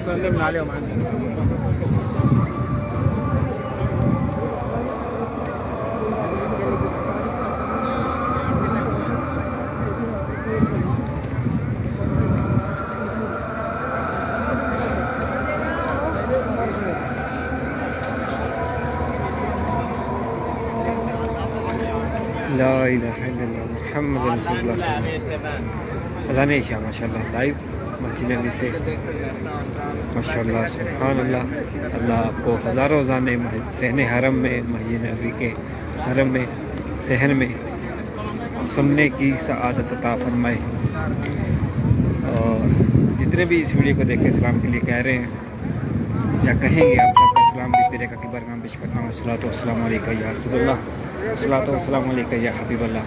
سلمنا عليهم عندنا. لا إله إلا الله محمد رسول الله صلی اللہ علیہ وسلم. اذان عشاء ماشاء اللہ لائیو مسجد نبی سے ماشاء اللہ سبحان اللہ. اللہ آپ کو ہزاروں اذانیں صحن حرم میں مسجد نبی کے حرم میں صحن میں سننے کی سعادت عطا فرمائے. اور جتنے بھی اس ویڈیو کو دیکھ کے اسلام کے لیے کہہ رہے ہیں یا کہیں گے آپ سب کا اسلام بھی پیرے کا کبر نام پیش کرنا. الصلاۃ والسلام علیکہ یا رسول اللہ، الصلاۃ والسلام علیکہ یا حبیب اللہ.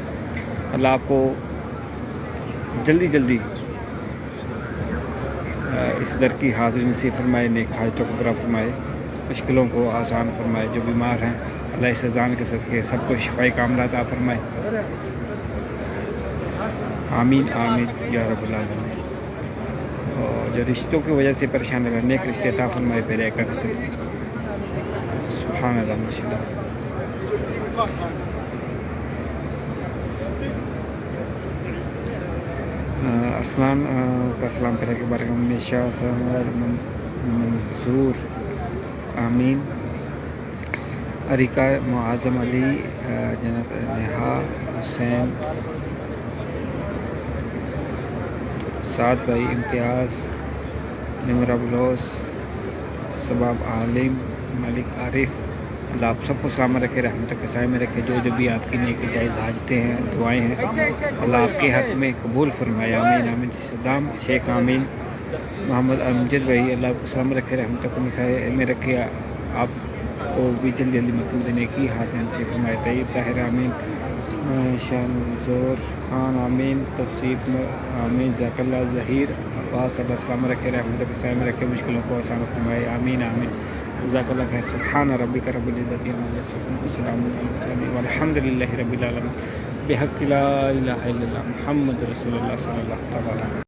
اللہ آپ کو جلدی جلدی اس در کی حاضری نصیب فرمائے، نیک حاجتوں کو پورا فرمائے، مشکلوں کو آسان فرمائے. جو بیمار ہیں اللہ اس اذان کے صدقے سب کو شفاء کاملہ عطا فرمائے. آمین آمین یا رب العالمین. اور جو رشتوں کی وجہ سے پریشان رہے نیک رشتے عطا فرمائے پہلے کا سبحان اللہ ماشاء اللہ. ارسلان کا سلام کرے کے بارے میں ہمیشہ منظور آمین. اریکہ معظم علی جنت نہا حسین سعد بھائی امتیاز نمرہ بلوس سباب عالم ملک عارف اللہ آپ سب کو سلامت رکھے، رحمت کے سائے میں رکھے، جو بھی آپ کی نیک جائز حاجتیں ہیں، دعائیں ہیں، اللہ آپ کے حق میں قبول فرمائے، آمین آمین۔ صدام شیخ آمین، محمد امجد بھائی، اللہ آپ کو سلامت رکھے، رحمت کے سائے میں رکھے، آپ کو بھی جلدی جلدی مقصود دینے کی ہاتھ سے فرمائے، طیب طاہر آمین، شمزور خان آمین، توصیف آمین، ذاکر اللہ ظہیر عباس، اللہ سلامت رکھے، رحمت کے سائے میں رکھے، مشکلوں کو آسان فرمائے، آمین آمین۔ جزاک اللہ خیر۔ سبحان ربک رب العزت عما یصفون، وسلام علی المرسلین والحمد للہ رب العالمین، بحق لا الہ الا اللہ محمد رسول اللہ صلی اللہ تعالی علیہ وسلم۔